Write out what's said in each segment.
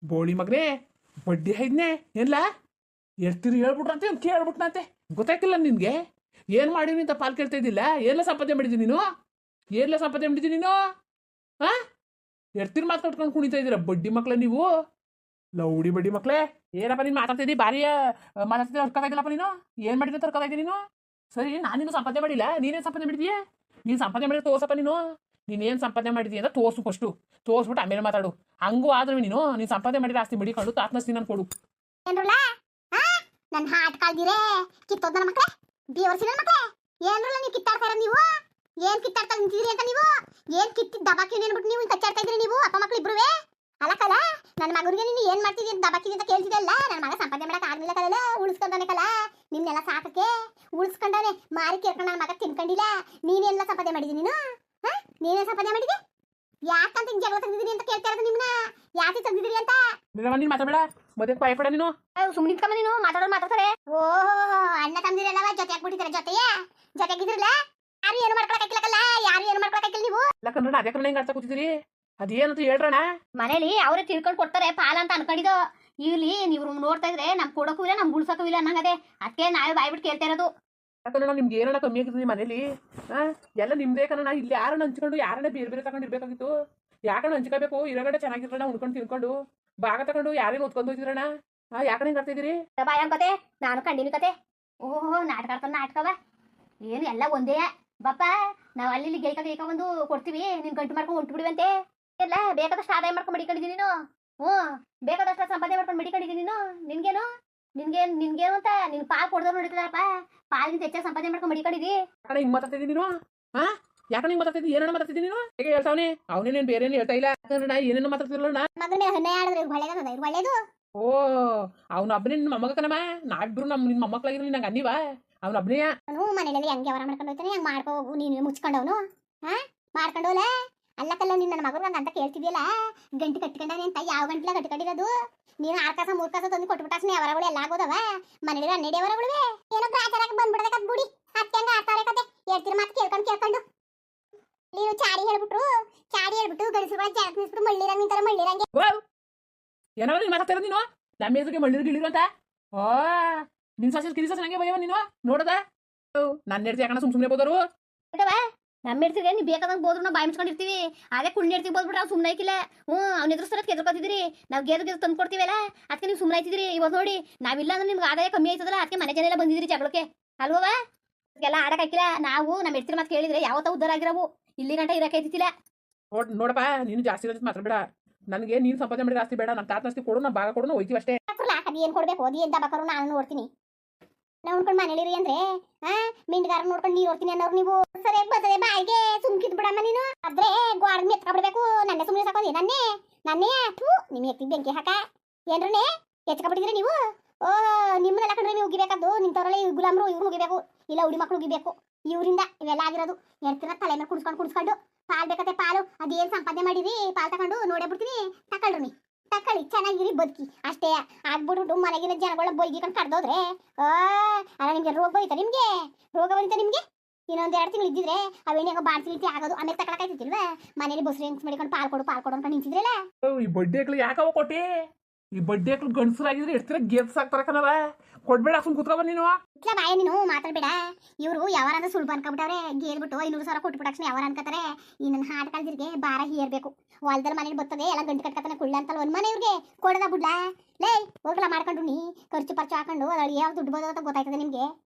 ಬೋಳಿ ಮಗನೇ ಬಡ್ಡಿ ಐದ್ನೆ ಏನ್ಲ ಎಷ್ಟಿರಿ ಹೇಳ್ಬಿಟ್ರಂತೆ ಅಂತ ಕೇಳ್ಬಿಟ್ನಂತೆ ಗೊತ್ತಾಯ್ತಿಲ್ಲ ನಿನ್ಗೆ ಏನ್ ಮಾಡಿನಿ ಅಂತ ಪಾಲ್ ಕೇಳ್ತಾ ಇದ್ದಿಲ್ಲ ಏನೆಲ್ಲ ಸಂಪಾದನೆ ಮಾಡಿದ್ದೀನಿ ನೀನು ಏನೆಲ್ಲ ಸಂಪಾದನೆ ಮಾಡಿದ್ದೀನಿ ನೀನು ಹಾ ಎಷ್ಟಿರ್ ಮಾತು ಕಟ್ಕೊಂಡು ಕುಣಿತಾ ಇದ್ದೀರಾ ಬಡ್ಡಿ ಮಕ್ಳ ನೀವು ಲೌಡಿ ಬಡ್ಡಿ ಮಕ್ಳೇ ಏನಪ್ಪ ನೀನು ಮಾತಾಡ್ತಾ ಇದ್ದಿ ಭಾರಿ ಮಾತಾಡ್ತಿದ್ದೆ ತರ್ಕೋದಾಗಿಲ್ಲಪ್ಪ ನೀನು ಏನ್ ಮಾಡಿದ್ರೆ ತರ್ಕೋದಾಗಿ ನೀನು ಸರಿ ನಾನು ನೀನು ಸಂಪಾದನೆ ಮಾಡಿಲ್ಲ ನೀನೇನು ಸಂಪಾದನೆ ಮಾಡಿದೀಯ ನೀನು ಸಂಪಾದನೆ ಮಾಡಿದ್ರೆ ತೋರ್ಸಪ್ಪ ನೀನೇನು ಸಂಪಾದನೆ ಮಾಡಿದೀಯ ಅಂತ ತೋರ್ಸು ಫಸ್ಟು ತೋರ್ಸ್ಬಿಟ್ಟು ಆಮೇಲೆ ಮಾತಾಡು ಹಂಗೂ ಆದ್ರೆ ನೀನು ಸಂಪಾದನೆ ಮಾಡಿದ್ರೆ ಆಸ್ತಿ ಮಡಿಕೊಂಡು ತಾತ್ನಸ್ತಿ ನಾನು ಕೊಡು ಏನ್ರಲ್ಲ ನನ್ನ ಹಾಟ್ ಕಾಲ್ದಿರೇ ಕಿತ್ತೋದ್ ನನ್ನ ಮಕ್ಳೇ ಬೇವರ್ಸಿ ನನ್ನ ಮಕ್ಳೇ ಏನ್ರಲ್ಲ ನೀವು ಕಿತ್ತಾಡ್ತಾರ ನೀವು ಏನ್ ಕಿತ್ತಾಡ್ತಾ ನಿಂತಿದ್ರಿ ಅಂತ ನೀವು ಏನ್ ಕಿತ್ತಿದ್ ದಬಾಕಿ ಏನ್ಬಿಟ್ಟು ನೀವು ಕಚ್ಚಾಡ್ತಾ ಇದ್ರಿ ನೀವು ಅಪ್ಪ ಮಕ್ಳು ಇಬ್ರುವೆ ಅಲ್ಲಕಲ್ಲ ನನ್ನ ಮಗನಿಗೆ ನೀನು ಏನ್ ಮಾಡ್ತಿದ್ದಿ ಅಂತ ದಬಾಕಿ ಅಂತ ಕೇಳ್ತಿದ್ದಲ್ಲ ನನ್ನ ಮಗ ಸಂಪಾದನೆ ಮಾಡಕ್ ಆಗ್ಲಿಲ್ಲ ಕಲ್ಲ ಉಳಿಸ್ಕೊಂಡಾನೆ ಕಲ್ಲ ನಿಮ್ನೆಲ್ಲ ಸಾಕಕ್ಕೆ ಉಳಿಸ್ಕೊಂಡಾನೆ ಮಾರಿ ಕೇಳ್ಕೊಂಡು ನನ್ನ ಮಗ ತಿನ್ಕೊಂಡಿಲ್ಲ ನೀನೆಲ್ಲ ಸಂಪಾದನೆ ಮಾಡಿದಿ ನೀನು ನೀನೇ ಸಂಪಾದನೆ ಮಾಡಿದಿ ಯಾಕಂತ ಹಿಂಗ್ ಜಗಳ ತೆಗ್ದಿದ್ರಿ ಅಂತ ಕೇಳ್ತಾ ಇರೋದು ನಿಮ್ನ ಯಾಕೆ ತೆಗ್ದಿದ್ರಿ ಅಂತ ನೀನು ಮಾತಾಡಬೇಡ ಮತ್ತೆ ಪಾಯಪಡ ನೀನು ಸುಮ್ಮನೆ ನಿಂತ್ಕೊಂಬ ನೀನು ಮಾತಾಡ್ತಾರೆ ಓಹೋ ಅಣ್ಣ ತಮ್ದಿರಲ್ಲ ಜೊತೆ ಹಾಕ್ಬಿಟ್ಟಿದ್ದಾರೆ ಜೊತೆಗಿದ್ರಲ್ಲ ಯಾರು ಏನು ಮಾಡ್ಕೊಳಕ್ಕಿಲ್ಲಕಲ್ಲ ಯಾರು ಏನು ಮಾಡ್ಕೊಳಕ್ಕಿಲ್ಲ ನೀವು ಇಲ್ಲ ಕಣ್ಣ ಅದೇ ಕಣ್ಣ ಹಿಂಗೆ ಆಡ್ತಾ ಕೂತಿದ್ದೀರಿ ಅದೇನಂತ ಹೇಳ್ರಣ ಮನೇಲಿ ಅವರೇ ತಿಳ್ಕೊಂಡು ಕೊಡ್ತಾರೆ ಪಾಲ ಅಂತ ಅನ್ಕೊಂಡಿದ್ದು ಇಲ್ಲಿ ನೀವು ನೋಡ್ತಾ ಇದ್ರೆ ನಮ್ ಕೊಡಕ್ಕೂ ಇಲ್ಲ ನಮ್ ಉಳ್ಸಕ್ಕೂ ಇಲ್ಲ ಅನ್ನಂಗದೆ ಅದಕ್ಕೆ ನಾವೇ ಬಾಯ್ಬಿಟ್ಟು ಕೇಳ್ತಾ ಇರೋದು ಯಾಕಂದ್ರೆ ನಿಮ್ಗೆ ಏನಣ್ಣ ಕಮ್ಮಿ ಆಗಿದ್ರಿ ಮನೇಲಿ ಎಲ್ಲ ನಿಮ್ದೇ ಕಣ್ಣ ಇಲ್ಲಿ ಯಾರನ್ನ ಹಂಚ್ಕೊಂಡು ಯಾರನ್ನ ಬೇರೆ ಬೇರೆ ತಗೊಂಡು ಇರ್ಬೇಕಾಗಿತ್ತು ಯಾಕಣ್ಣ ಹಂಚ್ಕೋಬೇಕು ಇರೋಗಡೆ ಚೆನ್ನಾಗಿರೋಣ ಉಣ್ಕೊಂಡು ತಿನ್ಕೊಂಡು ಭಾಗ ತಗೊಂಡು ಯಾರೇನು ಹೊತ್ಕೊಂಡು ಹೋಗ್ತಿದ್ರಣ್ಣ ಯಾಕಣ್ಣ ಹಿಂಗೆ ಆಡ್ತಿದ್ದೀರಿ ಬಾಯ ಕತೆ ನಾನು ಕಂಡಿನಿ ಕತೆ ಓಹೋ ನಾಟಕ ಆಡ್ತಾನೆ ನಾಟಕವ ಏನು ಎಲ್ಲ ಒಂದೇ ಬಾಪ ನಾವು ಅಲ್ಲಿ ಗೇಕ ಒಂದು ಕೊಡ್ತೀವಿ ನಿನ್ ಗಂಟು ಮಾಡ್ಕೊಂಡು ಹೊಂಟು ಬಿಡುವಂತೆ ಎಲ್ಲ ಬೇಕಾದಷ್ಟು ಆದಾಯ ಮಾಡ್ಕೊಂಡು ಮಡಿಕೊಂಡಿದ್ದೀನಿ ನೀನು ಬೇಕಾದಷ್ಟು ಸಂಪಾದನೆ ಮಾಡ್ಕೊಂಡು ಮಡಿಕೊಂಡಿದ್ದೀನಿ ನೀನು ನಿನ್ಗೇನು ಅಂತ ನಿನ್ ಪಾಲ್ ಕೊಡ್ದವ್ರು ನೋಡಿದ್ರಪ್ಪ ಪಾಲಿಗಿಂತ ಹೆಚ್ಚಾಗಿ ಸಂಪಾದನೆ ಮಾಡ್ಕೊಂಡು ಮಡಿಕೊಂಡಿದ್ದಿ ಯಾಕಣ್ಣ ಹಿಂಗೆ ಮಾತಾಡ್ತಿದ್ದೀನಿ ನೀನು ಯಾಕಣ್ಣ ಹಿಂಗೆ ಮಾತಾಡ್ತಿದ್ದೀನಿ ಏನಣ್ಣ ಮಾತಾಡ್ತಿದ್ದೀನಿ ನೀನು ಹೇಗೆ ಹೇಳ್ತಾವನೆ ಅವನೇನೇನು ಬೇರೆ ಏನು ಹೇಳ್ತಾ ಇಲ್ಲ ಯಾಕಂದ್ರೆ ಏನೇನು ಮಾತಾಡ್ತಿರಲ್ಲ ಮಗನೇ ಹೊನ್ನೆ ಆಡಿದ್ರೆ ಒಳ್ಳೇದು ಓ ಅವ್ನ ಒಬ್ಬನೇ ನಿನ್ನ ಮೊಮ್ಮಗನಮ್ಮ ನಾವಿಬ್ರು ನಿನ್ನ ಮೊಮ್ಮಕ್ಕಳಾಗಿರೋ ನಂಗೆ ಅನ್ನಿವ ಅವ್ನ ಒಬ್ಬನೇ ಅವನು ಮನೇಲಿ ಹಂಗೆ ಅವರ ಮಾಡ್ಕೊಂಡು ಹೋಗ್ತಾನೆ ಹಂಗೆ ಮಾಡ್ಕೋ ಹೋಗು ನೀನು ಮುಚ್ಕೊಂಡವನು ಮಾಡ್ಕೊಂಡೋಲ್ಲ ಅಲ್ಲಕ್ಕಲ್ಲ ನೀನು ನನ್ನ ಮಗನ ಅಂತ ಕೇಳ್ತಿದ್ಯಲ್ಲ ಗಂಟು ಕಟ್ಕೊಂಡಾನೆ ಅಂತ ಯಾವ ಗಂಟ್ಲ ಕಟ್ಕೊಂಡಿರೋದು ನೀನು 6 ಕಾಸ 3 ಕಾಸ ತಂದು ಕೊಟ್ಬಿಟ್ಟಾಸ್ನಿ ಅವರಗಳು ಎಲ್ಲ ಆಗೋದವ ಮನೇಲಿ 12 ಅವರಗಳಿವೆ ಏನೋ ಗ್ರಾಚಾರಕ್ಕೆ ಬಂದ್ಬಿಡದಕ್ಕ ಬುಡಿ ಹತ್ತಂಗ ಆಡ್ತಾರೆ ಕತೆ ಹೇಳ್ತಿರ ಮಾತು ಕೇಳ್ಕೊಂಡು ನೀನು ಚಾಡಿ ಹೇಳ್ಬಿಟ್ಟು ಗಡಿಸುಗಳ ಜಾಗ ನಿಲ್ಸ್ಬಿಟ್ಟು ಮಳ್ಳಿರಂಗೆ ಏನಾರ ನೀನು ಮಾತಾಡ್ತಾ ಇರೋದು ನೀನು ನಮ್ಮ ಎದುರಿಗೆ ಮಳ್ಳಿರು ಗಿಳಿರು ಅಂತ ಓ ನಿನ್ ಸಾಸಿ ಕಿರಿ ಸಾಸಿ ನಂಗೆ ಭಯವ ನೀನು ನೋಡದ ನನ್ನ ಹೆಡ್ತಿ ಯಾಕಣ್ಣ ಸುಮ್ಮನೆ ಬೋದರು ನಮ್ಮ ಇರ್ತೀವಿ ನೀವು ಬೇಕಾದಂಗೆ ಬೋದ್ರು ನಾವು ಬಾಯಿ ಮುಚ್ಕೊಂಡಿರ್ತೀವಿ ಅದೇ ಕುಳ್ಳಿ ಇರ್ತೀವಿ ಬೋದ್ಬಿಟ್ಟು ನಾವು ಸುಮ್ಮನೆ ಆಯ್ಕಿಲ್ಲ ಅವ್ನ ಎದುರಿಸ್ತಾರ ಕೆದ್ಕೊತಿದ್ರಿ ನಾವು ಗೆದ್ದು ತಂದು ಕೊಡ್ತೀವಲ್ಲ ಅದಕ್ಕೆ ನೀವು ಸುಮ್ಮನೆ ಆಯ್ತಿದ್ರಿ ಇವಾಗ ನೋಡಿ ನಾವಿಲ್ಲ ಅಂದ್ರೆ ನಿಮ್ಗೆ ಆದಾಯ ಕಮ್ಮಿ ಆಯ್ತದಲ್ಲ ಅದಕ್ಕೆ ಮನೆ ಜನ ಎಲ್ಲ ಬಂದಿದ್ರಿ ಜಗಳಕ್ಕೆ ಅಲ್ವವ ಎಲ್ಲ ಆಡಕ್ಕಾಗಿಲ್ಲ ನಾವು ನಮ್ಮ ಇರ್ತೀರ ಮಾತು ಕೇಳಿದ್ರೆ ಯಾವತ್ತ ಉದ್ದಾರ ಆಗಿರವು ಇಲ್ಲಿ ಗಂಟ ಇರಕ್ಕಾಯ್ತಿಲ್ಲ ನೋಡಪ್ಪ ನೀನು ಜಾಸ್ತಿ ಇರೋದು ಮಾತಾಡಬೇಡ ನನಗೆ ನೀನು ಸಂಪಾದನೆ ಮಾಡಿದ್ರೆ ಜಾಸ್ತಿ ಬೇಡ ನನ್ನ ತಾತನಸ್ತಿ ಕೊಡು ನಾ ಭಾಗ ಕೊಡು ನಾವು ಹೋಯ್ತೀವಿ ಅಷ್ಟೇ ಏನು ಕೊಡ್ಬೇಕು ಓದಿ ಅಂತ ಬಕರು ನಾನು ನೋಡ್ತೀನಿ ನಾವು ಉಣ್ಕೊಂಡು ಮನೇಲಿರಿ ಅಂದ್ರೆ ಮಿಂಡ್ಗಾರ ನೋಡ್ಕೊಂಡು ನೀರು ಓಡ್ತೀನಿ ಅನ್ನೋರು ನೀವು ಸರಿ ಬರ್ತದೆ ಬಾಯಿಗೆ ಸುಮ್ಕಿದ್ ಬಿಡಮ್ಮ ನೀನು ಆದ್ರೆ ಗೋಡ ಎತ್ಕೊಬಿಡ್ಬೇಕು ನನ್ನೇ ಸುಮ್ಮನೆ ಸಾಕೋದಿ ನನ್ನೇ ನಿಮ್ಗೆ ಎತ್ತಿ ಬೆಂಕಿ ಹಾಕ ಏನ್ರೇ ಎತ್ಕೊಬಿಟ್ಟಿದ್ರಿ ನೀವು ನಿಮ್ಮನ್ನೆಲ್ಲ ಕಂಡ್ರೆ ನೀವು ಉಗಿಬೇಕಾದ್ದು ನಿಂತವ್ರಲ್ಲಿ ಗುಲಾಮ್ರು ಇವ್ರು ಮುಗಿಬೇಕು ಇಲ್ಲ ಹುಡಿ ಮಕ್ಳು ಉಗಿಬೇಕು ಇವರಿಂದ ಇವೆಲ್ಲ ಆಗಿರೋದು ಎಡ್ತಿರ ತಲೆ ಮೇಲೆ ಕುಡಿಸ್ಕೊಂಡು ಪಾಲ್ ಬೇಕತ್ತೆ ಪಾಲು ಅದೇನ್ ಸಂಪಾದನೆ ಮಾಡಿರಿ ಪಾಲ್ ತಗೊಂಡು ನೋಡೇ ಬಿಡ್ತೀನಿ ತಗೊಳ್ರಿ ತಕೊಳ್ಳಿ ಚೆನ್ನಾಗಿರಿ ಬದುಕಿ ಅಷ್ಟೇ ಆಗ್ಬಿಟ್ಟು ಮನೆಗಿನ ಜನಗಳ ಬೈಗಿಕೊಂಡು ಕಡ್ದೋದ್ರೆ ಅಲ್ಲ ನಿಮ್ಗೆ ರೋಗ ಬರೀತಾ ರೋಗ ಬರೀತಾ ನಿಮ್ಗೆ ಇನ್ನೊಂದು 2 ತಿಂಗಳು ಇದ್ದಿದ್ರೆ ಅವೇನೇಗೋ ಬಾಡ್ತಿ ಆಗೋದು ಆಮೇಲೆ ತಗೊಳಕಾಯ್ತಿಲ್ವಾ ಮನೇಲಿ ಬಸ್ರು ಹೆಂಗ್ ಮಾಡಿಕೊಂಡು ಪಾಲ್ ಕೊಡು ಅನ್ಕೊಂಡು ನಿಂತಿದ್ರಲ್ಲ ಈ ಬಡ್ಡಿ ಯಾಕವ ಕೊಟ್ಟಿ ಈ ಬಡ್ಡಿ ಗಂಡಸರಾಗಿದ್ರೆ ಎಷ್ಟಿರ ಗೇರ್ಸ್ ಆಗ್ತಾರ ಕಣವ ಕೊಡ್ಬೇಡ ಸುಮ್ ಕುತ್ಕೊಬ ನೀನು ಇಟ್ಲ ಬಾಯ ನೀನು ಮಾತಾಡ್ಬೇಡ ಇವರು ಯಾವಾರಂದ್ರೆ ಸುಳ್ಳು ಅನ್ಕೊಬಿಟ್ಟವ್ರೆ ಗೇರ್ಬಿಟ್ಟು 500,000 ಕೊಟ್ಬಿಟ್ಟು ಯಾವಾರ ಅನ್ಕೋತಾರೆ ಈ ನನ್ನ ಹಾಡು ಕಲ್ದಿರ್ಗೆ ಭಾರ ಹೇರ್ಬೇಕು ಹೊಲ್ದಲ್ಲಿ ಮನೇಲಿ ಬರ್ತದೆ ಎಲ್ಲ ಗಂಟು ಕಟ್ಕತಾನೆ ಕುಳ್ಳ ಅಂತಲ್ಲ ಒಂದ್ ಮನೆ ಇವ್ರಿಗೆ ಕೊಡದ ಬಿಡ್ಲಾ ಲೇ ಹೋಗ್ಲಾ ಮಾಡ್ಕೊಂಡು ನೀ ಖರ್ಚು ಪರ್ಚು ಹಾಕೊಂಡು ಅದ್ರಲ್ಲಿ ಯಾವ ದುಡ್ಡು ಬೋದು ಅಂತ ಗೊತ್ತಾಯ್ತದೆ ನಿಮ್ಗೆ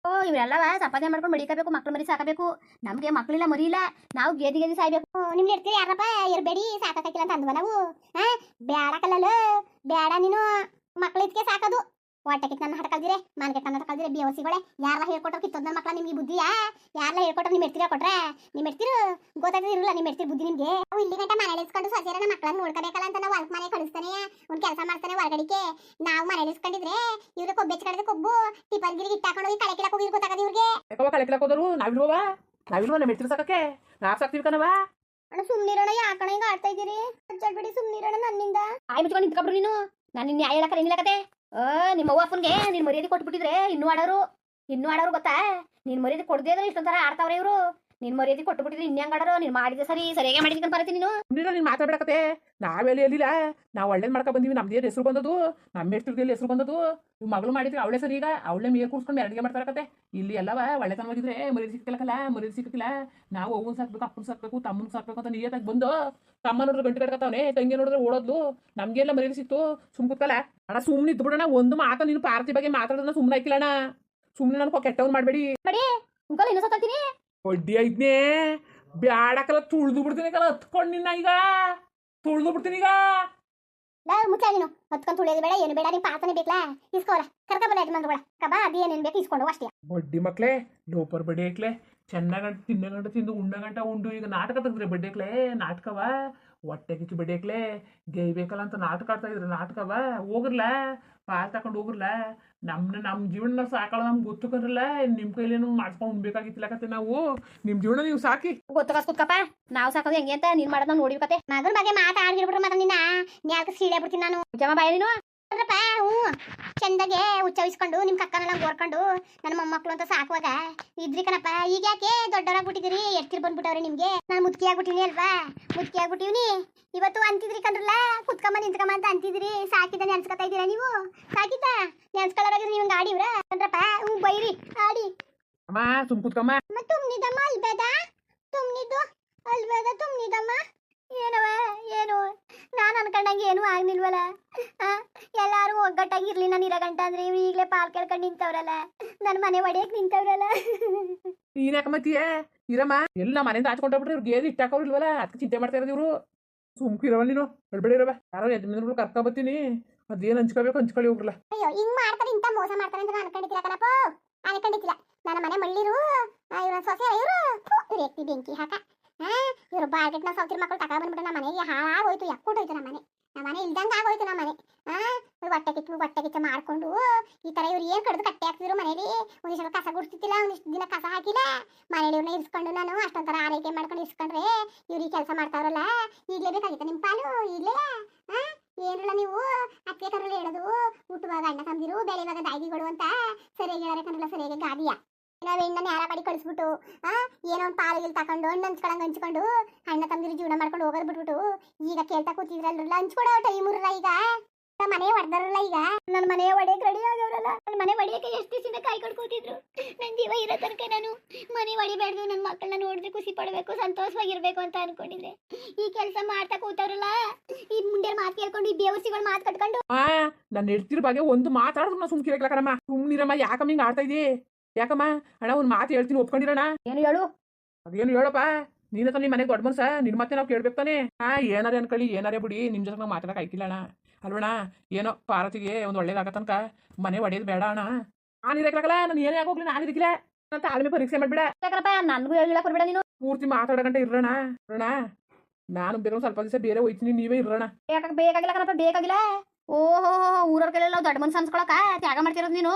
ಇವೆಲ್ಲವ ಸಂಪಾದನೆ ಮಾಡ್ಕೊಂಡು ಮಡಿಕಬೇಕು ಮಕ್ಳು ಮರಿ ಸಾಕಬೇಕು ನಮ್ಗೆ ಮಕ್ಳಿಲ್ಲ ಮರಿ ಇಲ್ಲ ನಾವು ಗೆದಿ ಸಾಯ್ಬೇಕು ನಿಮ್ಗೆ ಇರ್ತೀರಿ ಯಾರಪ್ಪ ಇರ್ಬೇಡಿ ಸಾಕಾಕಿಲ್ಲ ಅಂತ ಅಂದ್ವ ನಾವು ಬೇಡ ಕಲ್ಲಲ್ಲ ಬೇಡ ನೀನು ಮಕ್ಳು ಇದಕ್ಕೆ ಸಾಕೋದು ಹೊಟ್ಟೆಗೆ ನನ್ನ ಹಠ ಕಲ್ದಿರೆ ಮಾನ್ಗೆ ನನ್ನ ಕಲ್ದಿರೆ ಬೇವಸಿಗಳೇ ಯಾರ ಹೇಳ್ಕೊಟ್ರು ಕಿತ್ತೋದ್ ನನ್ನ ಮಕ್ಳ ನಿಮ್ಗೆ ಬುದ್ಧಿಯಾ ಯಾರೆಲ್ಲ ಹೇಳ್ಕೊಟ್ರು ನಿಮ್ಮ ಎಡ್ತೀರ ಕೊಟ್ರೆ ನಿಮ್ಮ ಎಡ್ತಿರು ಗೊತ್ತಾಗ್ತದೆ ಇರಲ್ಲ ನಿಮ್ಮ ಎಡ್ತಿರ್ ಬುದ್ಧಿ ನಿಮ್ಗೆ ನಾವು ಇಲ್ಲಿ ಗಂಟ ಮನೇಲಿ ಇಸ್ಕೊಂಡು ಸೊಸೆರ ನಮ್ಮ ಮಕ್ಳನ್ನ ನೋಡ್ಕೋಬೇಕಲ್ಲ ಅಂತ ನಾವು ಹೊಲಕ್ ಮನೆ ಕಳಿಸ್ತಾನೆ ಒಂದು ಕೆಲಸ ಮಾಡ್ತಾನೆ ಹೊರಗಡಿಕೆ ನಾವು ಮನೇಲಿ ಇಸ್ಕೊಂಡಿದ್ರೆ ಇವ್ರಿಗೆ ಕೊಬ್ಬು ಹೆಚ್ಚು ಕೊಬ್ಬು ಟಿಫನ್ಗಿರಿಗೆ ಇಟ್ಟಾಕೊಂಡು ಹೋಗಿ ಕಳೆ ಕಿಳಕ್ ಹೋಗಿ ಗೊತ್ತಾಗದ ಇವ್ರಿಗೆ ಕಳೆ ಕಿಳಕ್ ಹೋದರು ನಾವಿಲ್ವಾ ನಮ್ಮ ಎಡ್ತಿರ್ ಸಾಕಕ್ಕೆ ನಾವ್ ಸಾಕ್ತಿವಿ ಕಣವ ಅಣ್ಣ ಸುಮ್ನಿರೋಣ ಯಾಕಣ ಹಿಂಗ ಆಡ್ತಾ ಇದ್ದೀರಿ ಬಿಡಿ ಸುಮ್ನಿರೋಣ ನನ್ನಿಂದ ಆಯ್ ಮುಚ್ಕೊಂಡು ನಿಂತ್ಕೊಬ್ರು ನೀನು ನಾನು ನಿನ್ನ ನ್ಯಾಯ ಹೇಳಕ ನಿಲ್ಲಕತೆ ನಿಮ್ಮ ಅವ್ವ ಅಪ್ಪನ್ಗೆ ನೀನ್ ಮರ್ಯಾದೆ ಕೊಟ್ಬಿಟ್ಟಿದ್ರೆ ಇನ್ನೂ ಆಡೋರು ಗೊತ್ತಾ ನೀನ್ ಮರ್ಯಾದೆ ಕೊಡದೇ ಇದ್ರೆ ಇಷ್ಟೊಂಥರ ಆಡ್ತಾವ್ರೆ ಇವರು ನಿನ್ ಮರ್ಯಾದೆ ಕೊಟ್ಟು ಬಿಟ್ಟಿದ್ರೆ ಇನ್ಯಾಂಗಾಡರೋ ನೀನ್ ಮಾಡಿದೆ ಸರಿಯಾಗಿ ಮಾಡಿದ್ಕೊಂಡು ಬರತ್ತೀನಿ ನೀನು. ನೀನು ಮಾತಾಡ್ಬೇಕತ್ತೆ. ನಾವೆಲ್ಲಿ ಎಲ್ಲಿಲ್ಲ, ನಾವು ಒಳ್ಳೇದು ಮಾಡ್ಕೊ ಬಂದೀವಿ. ನಮ್ದೇನು ಹೆಸರು ಬಂದದು, ನಮ್ಮ ಹೆಸರುದಲ್ಲಿ ಹೆಸರು ಬಂದದು. ಇವ್ ಮಗಳು ಮಾಡಿದ್ರೆ ಅವಳೇ ಸರಿ. ಈಗ ಅವಳೇ ಮೇಲ್ ಕೂರ್ಸ್ಕೊಂಡು ಅಡುಗೆ ಮಾಡ್ತಾರಕತ್ತೆ. ಇಲ್ಲಿ ಎಲ್ಲವ ಒಳ್ಳೆತನ ಹೋಗಿದ್ರೆ ಮರ್ಯಾದೆ ಸಿಕ್ಕಲಕ್ಕಲ್ಲ, ಮರ್ಯಾದೆ ಸಿಕ್ಕಿಲ್ಲ. ನಾವು ಅವ್ವನ್ ಸಾಕ್ಬೇಕು, ಅಪ್ಪನ ಸಾಕ್ಬೇಕು, ತಮ್ಮನ ಸಾಕ್ಬೇಕು ಅಂತ ನೀಯತ್ತಾಗಿ ಬಂದು ತಮ್ಮ ನೋಡಿದ್ರೆ ಗಂಟು ಕಟ್ಕತ್ತವನೇ, ತಂಗಿ ನೋಡಿದ್ರೆ ಓಡೋದ್ಲು. ನಮ್ಗೆಲ್ಲ ಮರ್ಯಾದೆ ಸಿಕ್ತು. ಸುಮ್ ಕೂತ್ಕಲ್ಲ ಅಣ್ಣ, ಸುಮ್ಮನೆ ಇದ್ದು ಬಿಡೋಣ. ಒಂದು ಮಾತ ನೀನು ಪಾರ್ತಿ ಬಗ್ಗೆ ಮಾತಾಡೋದನ್ನ ಸುಮ್ಮನೆ ಹಾಕಿಲ್ಲಣ್ಣ. ಸುಮ್ಮನೆ ನನಗೆ ಕೆಟ್ಟವ್ನು ಮಾಡಬೇಡಿ. ಅಂಕಲ್ ಇನ್ನೂ ಸತ್ತೀನಿ ಒಡ್ಡಿ ಐದ್ನೇ ಬ್ಯಾಡಕಲ್ಲ, ತುಳ್ದು ಬಿಡ್ತೀನಿ ಕಲ್ಲ. ಹತ್ಕೊಂಡು ನಿನ್ನ ಈಗ ತುಳ್ದು ಬಿಡ್ತೀನಿ ಈಗ. ಮುಚ್ಚ ನೀನು ಹತ್ಕೊಂಡು ತುಳಿಯೋದು ಬೇಡ, ಏನು ಬೇಡ. ನೀನ್ ಪಾತನೆ ಬೇಕಲ್ಲ, ಇಸ್ಕೋರ ಕರ್ಕೊಂಬಲ್ಲ ಯಜಮಾನ್ರು ಬೇಡ ಕಬಾ ಅದು ಏನೇನು ಬೇಕು ಇಸ್ಕೊಂಡು ಅಷ್ಟೇ. ಬಡ್ಡಿ ಮಕ್ಳೇ, ಲೋಪರ್ ಬಡ್ಡಿ ಐಕ್ಲೆ, ಚೆನ್ನಾಗಂಟ ತಿನ್ನಗಂಟ ತಿಂದು ಉಣ್ಣಗಂಟ ಉಂಡು. ಈಗ ನಾಟಕ ತೆಗೆದ್ರೆ ಬಡ್ಡಿ ಐಕ್ಲೆ, ನಾಟಕವ ಹೊಟ್ಟೆ ಕಿಚ್ಚು ಬಡ್ಡಿ ಐಕ್ಲೆ. ಗೇಯ್ಬೇಕಲ್ಲ ಅಂತ ನಾಟಕ ಆಡ್ತಾ ಇದ್ರೆ ನಾಟಕವ. ಹೋಗ್ರಲ್ಲ, ಪಾಲ್ ತಕೊಂಡು ಹೋಗ್ರಲ್ಲ. ನಮ್ಮ ಜೀವನ ಸಾಕಲ್ಲ, ನಮ್ಗೆ ಗೊತ್ತುಕೊಂಡ್ರಲ್ಲ. ನಿಮ್ಮ ಕೈಲೇನು ಮಾಡ್ಕೊಂಡು ಉಣ್ಬೇಕಾಗಿತ್ತಿಲ್ಲಕತ್ತೆ ನಾವು. ನಿಮ್ಮ ಜೀವನ ನೀವು ಸಾಕಿ. ಗೊತ್ತಕಪ್ಪ ನಾವು ಸಾಕೋದು ಹೆಂಗೆ ಅಂತ ನೀನ್ ಮಾಡೋದ್ ನಾವು ನೋಡಿಬೇಕತ್ತೆ. ಮಗನ ಬಗ್ಗೆ ಮಾತಾಡ್ಬಿಟ್ರೆ ಮಾತ್ರ ನಿನ್ನ ನ್ಯಾಲ್ಕ ಸೀಳೆ ಬಿಡ್ತೀನಿ ನಾನು. ಜಮ ಬಾಯ ನೀನು ಚಂದಾಗೆ ಉಚ್ಚವಿಸ್ಕೊಂಡು ನಿಮ್ ಕಕ್ಕನೆಲ್ಲ ಓರ್ಕೊಂಡು ನನ್ನ ಮೊಮ್ಮಕ್ಳು ಅಂತ ಸಾಕುವಾಗ ಇದ್ರಿ ಕಣಪ್ಪ. ಈಗ ಯಾಕೆ ದೊಡ್ಡವರಾಗ್ಬಿಟ್ಟಿದ್ದೀರಿ, ಎಡ್ತಿರ್ ಬಂದ್ಬಿಟ್ಟವ್ರೆ ನಿಮ್ಗೆ. ನಾನು ಮುದುಕಿ ಆಗ್ಬಿಟ್ಟಿನಿ ಅಲ್ವಾ, ಮುದುಕಿ ಆಗ್ಬಿಟ್ಟಿವ್ನಿ. ಇವತ್ತು ಅಂತಿದ್ರಿ ಕಂಡ್ರಲ್ಲ, ಕುತ್ಕೊಂಬ ನಿಂತ್ಕೊಂಬ ಅಂತ ಅಂತಿದ್ರಿ. ಸಾಕಿದ್ದ ನೆನ್ಸ್ಕೊತಾ ಇದ್ದೀರಾ ನೀವು? ಸಾಕಿದ್ದ ನೆನ್ಸ್ಕೊಳ್ಳೋರಾಗಿದ್ರೆ ನೀವು ಗಾಡಿ ಇವ್ರ ಕಂಡ್ರಪ್ಪ. ಬೈರಿ ಆಡಿ ಅಮ್ಮ, ಸುಮ್ ಕೂತ್ಕಮ್ಮ. ತುಮ್ನಿದಮ್ಮ ಅಲ್ಬೇದ, ತುಮ್ನಿದ್ದು ಅಲ್ಬೇದ, ತುಮ್ನಿದಮ್ಮ. ಏನವ ಏನು ನಾನು ಅನ್ಕೊಂಡಂಗೆ ಏನು ಆಗ್ನಿಲ್ವಲ್ಲ. ಎಲ್ಲಾರು ಒಗ್ಗಟ್ಟಾಗಿರ್ಲಿ ನಾನು ಇರಗಂಟ ಅಂದ್ರೆ ಇವ್ರು ಈಗಲೇ ಪಾಲ್ ಕೇಳ್ಕೊಂಡು ನಿಂತವ್ರಲ್ಲ, ನನ್ನ ಮನೆ ಒಡೆಯಕ್ ನಿಂತವ್ರಲ್ಲ. ನೀನ್ಯಾಕಮ್ಮತ್ತೀಯ ಇರಮ್ಮ. ಎಲ್ಲ ಮನೆಯಿಂದ ಆಚ್ಕೊಂಡೋಗ್ಬಿಟ್ರೆ ಇವ್ರು ಗೇದಿ ಇಟ್ಟಾಕೋರಿಲ್ವಲ್ಲ, ಅದಕ್ಕೆ ಚಿಂತೆ ಮಾಡ್ತಾ ಇರೋದು ಇವರು. ಸುಮ್ಕಿರವ ನೀನು, ಹೇಳ್ಬೇಡಿ ಇರವ. ಯಾರೋ ಯಜಮಾನ್ರು ಕರ್ಕೊ ಬರ್ತೀನಿ, ಅದೇನು ಹಂಚ್ಕೋಬೇಕು ಹಂಚ್ಕೊಳ್ಳಿ ಹೋಗ್ರಲ್ಲ. ಅಯ್ಯೋ ಹಿಂಗ್ ಮಾಡ್ತಾರೆ, ಇಂತ ಮೋಸ ಮಾಡ್ತಾರೆ ಅಂತ ನಾನು ಅನ್ಕೊಂಡಿದ್ದಿಲ್ಲ ಕಣಪ್ಪ, ಅನ್ಕೊಂಡಿದ್ದಿಲ್ಲ. ನನ್ನ ಮನೆ ಮಳ್ಳಿರು ಇವ್ರ ಸೊಸೆ ಇವ್ರು ಎತ್ತಿ ಬೆಂಕಿ ಹಾಕ. ಇವ್ರು ಬಾರ್ಗೆಟ್ನ ಸೌತಿರ್ ಮಕ್ಕಳು ತಕ ಬಂದ್ಬಿಟ್ಟು ನಮ್ಮ ಮನೆಗೆ ಹಾಳಾಗೋಯ್ತು, ಎಕ್ಕೊಟ್ಟೋಯ್ತು ನಮ್ಮ ಮನೆ ಇಲ್ದಂಗೆ ಆಗೋಯ್ತು ನಮ್ಮ ಮನೆ. ಹೊಟ್ಟೆ ಕಿಚ್ಚ ಮಾಡ್ಕೊಂಡು ಈ ತರ ಇವ್ರು ಏನ್ ಕಡ್ದು ಕಟ್ಟೆ ಹಾಕ್ತಿದ್ರು ಮನೇಲಿ. ಒಂದಿಷ್ಟು ಕಸ ಗುಡ್ತಿದ್ದಿಲ್ಲ, ಒಂದಿಷ್ಟು ದಿನ ಕಸ ಹಾಕಿಲ್ಲ. ಮನೇಲಿ ಇವ್ರನ್ನ ಇರ್ಸ್ಕೊಂಡು ನಾನು ಅಷ್ಟೊಂಥರ ಆರೈಕೆ ಮಾಡ್ಕೊಂಡು ಇರ್ಸ್ಕೊಂಡ್ರೆ ಇವ್ರು ಈ ಕೆಲಸ ಮಾಡ್ತಾವ್ರಲ್ಲ. ಈಗಲೇ ಬೇಕಾಗಿತ್ತ ನಿಮ್ಮ ಪಾಲು ಈಗಲೇ? ಏನಿಲ್ಲ ನೀವು ಅತ್ತೆ ಕರಲ್ಲ ಹೇಳೋದು, ಹುಟ್ಟುವಾಗ ಅಣ್ಣ ತಂದಿರು, ಬೆಳೆಯುವಾಗ ದಾಯಿಗಳು ಅಂತ ಸರಿಯಾಗಿ ಹೇಳೋರೆ ಕನ್ನಡ, ಸರಿಯಾಗಿ ಗಾದಿಯ. ನಾವು ಹೆಣ್ಣನ್ನು ಯಾರ ಮಾಡಿ ಕಳಿಸ್ಬಿಟ್ಟು ಏನೋ ಒಂದು ಪಾಲಿಗೆ ತಕೊಂಡು ಹಣ್ಣು ಹಂಚ್ಕೊಂಡು ಅಣ್ಣ ತಂದಿರು ಜೀವನ ಮಾಡ್ಕೊಂಡು ಹೋಗೋದು ಬಿಟ್ಬಿಟ್ಟು ಈಗ ಕೇಳ್ತಾ ಕೂತಿದ್ರಲ್ಲ, ಹಂಚ್ಕೊಡೋ ಟೈಮ್ ಇರಲ್ಲ. ಈಗ ನಮ್ಮ ಮನೆ ಹೊಡೆದಾರಲ್ಲ, ಈಗ ನನ್ನ ಮನೆ ಒಡೆಯಕ್ಕೆ ರೆಡಿ ಆಗವ್ರಲ್ಲ. ನನ್ನ ಮನೆ ಒಡೆಯಕ್ಕೆ ಎಷ್ಟು ದಿವಸದಿಂದ ಕಾಯ್ಕೊಂಡು ಕೂತಿದ್ರು. ನನ್ನ ಜೀವ ಇರೋ ತನಕ ನಾನು ಮನೆ ಹೊಡಿಬೇಡ್ದು, ನನ್ನ ಮಕ್ಕಳನ್ನ ನೋಡಿದ್ರೆ ಖುಷಿ ಪಡಬೇಕು, ಸಂತೋಷವಾಗಿರ್ಬೇಕು ಅಂತ ಅನ್ಕೊಂಡಿದ್ದೆ. ಈ ಕೆಲಸ ಮಾಡ್ತಾ ಕೂತವ್ರಲ್ಲ, ಈ ಮುಂದೆ ಮಾತು ಕೇಳ್ಕೊಂಡು ಈ ಬೇವಸಿಗಳು ಮಾತು ಕಟ್ಕೊಂಡು. ನನ್ನ ಹೆಡ್ತಿರ ಬಗ್ಗೆ ಒಂದು ಮಾತಾಡಿದ್ರು ನಾ ಸುಮ್ಕಿರಕ್ಲ ಕಣಮ್ಮ. ಸುಮ್ನಿರಮ್ಮ, ಯಾಕಮ್ಮ ಹಿಂಗೆ ಆಡ್ತಾ ಇದ್ದೀ? ಯಾಕಮ್ಮ ಅಣ್ಣ ಒಂದು ಮಾತು ಹೇಳ್ತೀನಿ, ಒಪ್ಕೊಂಡಿರೋಣ. ಏನು ಹೇಳು? ಅದೇನು ಹೇಳಪ್ಪ, ನೀನ ತಾನೆ ಮನೆಗೆ ದೊಡ್ಡ ಮನ್ಸ, ನಿನ್ ಮತ್ತೆ ನಾವು ಕೇಳ್ಬೇಕು ತಾನೆ. ಏನಾರೇ ಅನ್ಕೊಳ್ಳಿ, ಏನಾರೇ ಬಿಡಿ, ನಿಮ್ ಜೊತೆ ನಾವು ಮಾತಾಡಕ್ ಆಯ್ತಿಲ್ಲ ಅಣ್ಣ. ಅಲ್ವಣ, ಏನೋ ಪಾರ್ವತಿಗೆ ಒಂದು ಒಳ್ಳೇದಾಗ ತನಕ ಮನೆ ಒಡೆಯೋದು ಬೇಡ ಅಣ್ಣ. ನಾನು ಇರಕ್ಲಾಗಲ್ಲ, ನಾನು ಏನೇ ಆಗೋಗ್ಲಿ ನಾನು ಇರಕ್ಕಿಲ್ಲ. ನಾನು ತಾಳ್ಮೆ ಪರೀಕ್ಷೆ ಮಾಡ್ಬೇಡ. ನನಗೂ ಹೇಳಿಲ್ಲ ಕೊಡ್ಬೇಡ ನೀನು. ಪೂರ್ತಿ ಮಾತಾಡೋಗಂಟ ಇರೋಣ ನಾನು ಬೇರೆ ಸ್ವಲ್ಪ ದಿವಸ ಬೇರೆ ಹೋಯ್ತೀನಿ, ನೀವೇ ಇರೋಣ. ಬೇಕಾಗಿಲ್ಲ ಕಣಪ್ಪ, ಬೇಕಾಗಿಲ್ಲ. ಓಹೋ ಊರವ್ರ ಕೈಲೆಲ್ಲ ದೊಡ್ಡ ಮನ್ಸು ಅನ್ಸ್ಕೊಳಕ ತ್ಯಾಗ ಮಾಡ್ತಿರೋದು ನೀನು.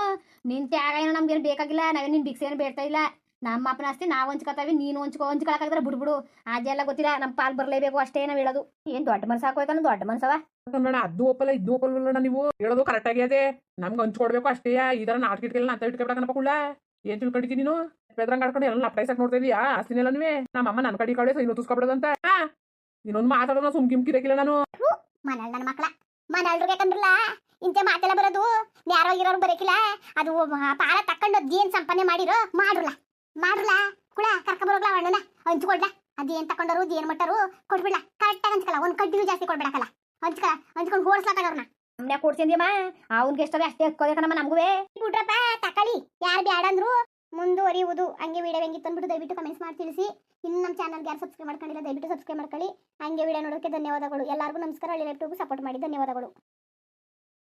ನಿನ್ ತ್ಯಾಗ ಏನೋ ನಮ್ಗೇನು ಬೇಕಾಗಿಲ್ಲ, ನಾವೇನು ನಿನ್ ಭಿಕ್ಷೆ ಏನು ಬೇಡ್ತಾ ಇಲ್ಲ. ನಮ್ಮ ಅಪ್ಪನ ಆಸ್ತಿ ನಾವು ಹಂಚ್ಕೊತಾವಿ, ನೀನು ಹಂಚ್ಕೊಳಕಾಗಿದ್ರೆ ಬಿಡ್ಬಿಡು. ಅದೆಲ್ಲ ಗೊತ್ತಿಲ್ಲ, ನಮ್ಮ ಪಾಲ್ ಬರಲೇಬೇಕು ಅಷ್ಟೇ ನಾವು ಹೇಳೋದು. ಏನ್ ದೊಡ್ಡ ಮನ್ಸು ಹಾಕೋಯ್ತಾನ, ದೊಡ್ಡ ಮನ್ಸವ ಅದು ಒಪ್ಪಲ್ಲ, ಇದು ಒಪ್ಪಲ್ಲ. ನೀವು ಹೇಳೋದು ಕರೆಕ್ಟ್ ಆಗಿದೆ, ನಮ್ಗೆ ಹಂಚ್ಕೊಡ್ಬೇಕು ಅಷ್ಟೇ. ಈ ತರ ನಾಟಕ ಇಟ್ಕೆಲ್ಲ ಅಂತ ಇಟ್ಕೊಬೇಕನಪ್ಪ ಕುಳ್ಳ. ಏನ್ ತಿಳ್ಕೊಂಡಿದ್ದೀನಿ ನೀನು? ಬೆದ್ರಂಗ್ ಆಡ್ಕೊಂಡು ಎಲ್ಲ ಲಪ್ಟಾಯ್ಸಕ್ ನೋಡ್ತಾ ಇದೀಯಾ? ಆಸ್ತಿನೆಲ್ಲ ನೀವೇ ನಮ್ಮಮ್ಮ ನನ್ನ ಕಡೆ ಕಡೆ ಸೈನು ತೂಸ್ಕೊಬಿಡೋದಂತ. ಇನ್ನೊಂದು ಮಾತಾಡೋಣ ಸುಮ್ಕಿರಕ್ಕಿಲ್ಲ ನಾನು. ಮನಲ್ ನನ್ನ ಮಕ್ಳ ಮನಲ್ರಿಗೆ ಕಂಡ್ರಲ್ಲ ಇಂತೆ ಮಾತೆಲ್ಲ ಬರೋದು. ಯಾರೋ ಇರೋರು ಬರಕಿಲ್ಲ. ಅದು ಪಾಲ ತಕೊಂಡು ಅದೇನ್ ಸಂಪಾದನೆ ಮಾಡಿರೋ ಮಾಡ್ರಲ್ಲ ಕುಳ ಕರ್ಕ ಬರೋಗ್ಲ ಅಣ್ಣನ ಹಂಚ್ಕೊಡ್ಲ. ಅದೇನ್ ತಕೊಂಡರು ಅದೇನ್ ಮಟ್ಟರು ಕೊಡ್ಬಿಡ್ಲ. ಕರೆಕ್ಟಾಗಿ ಹಂಚ್ಕಲ್ಲ, ಒಂದ್ ಕಡ್ಡಿನೂ ಜಾಸ್ತಿ ಕೊಡ್ಬಿಡಕಲ್ಲ. ಹಂಚ್ಕೊಂಡು ಓಡಿಸ್ಲಾಕವ್ರನ್ನ. ನಮ್ನೆ ಕೊಡ್ಸಿದ್ಯಮ್ಮ, ಅವ್ನ್ಗೆ ಎಷ್ಟದೆ ಅಷ್ಟೇ ಹಕ್ಕೋಬೇಕನಮ್ಮ ನಮ್ಗುವೆ. ಬಿಡ್ರಪ್ಪ ತಕೊಳ್ಳಿ, ಯಾರು ಬ್ಯಾಡ ಅಂದ್ರು. ಮುಂದುವರಿಯುವುದು ಹಂಗೆ ವಿಡಿಯೋ ಹೆಂಗಿತ್ತು ಅಂದ್ಬಿಟ್ಟು ದಯವಿಟ್ಟು ಕಮೆಂಟ್ಸ್ ಮಾಡಿ ತಿಳಿಸಿ. ಇನ್ನು ನಮ್ಮ ಚಾನಲ್ಗೆ ಯಾರು ಸಬ್ಸ್ಕ್ರೈಬ್ ಮಾಡ್ಕೊಂಡಿಲ್ಲ ದಯವಿಟ್ಟು ಸಬ್ಸ್ಕ್ರೈಬ್ ಮಾಡ್ಕೊಳ್ಳಿ. ಹಂಗೆ ವಿಡಿಯೋ ನೋಡೋಕ್ಕೆ ಧನ್ಯವಾದಗಳು. ಎಲ್ಲರಿಗೂ ನಮಸ್ಕಾರ. ಒಳ್ಳೆ ಯೂಟ್ಯೂಬ್ ಸಪೋರ್ಟ್ ಮಾಡಿ ಧನ್ಯವಾದಗಳು.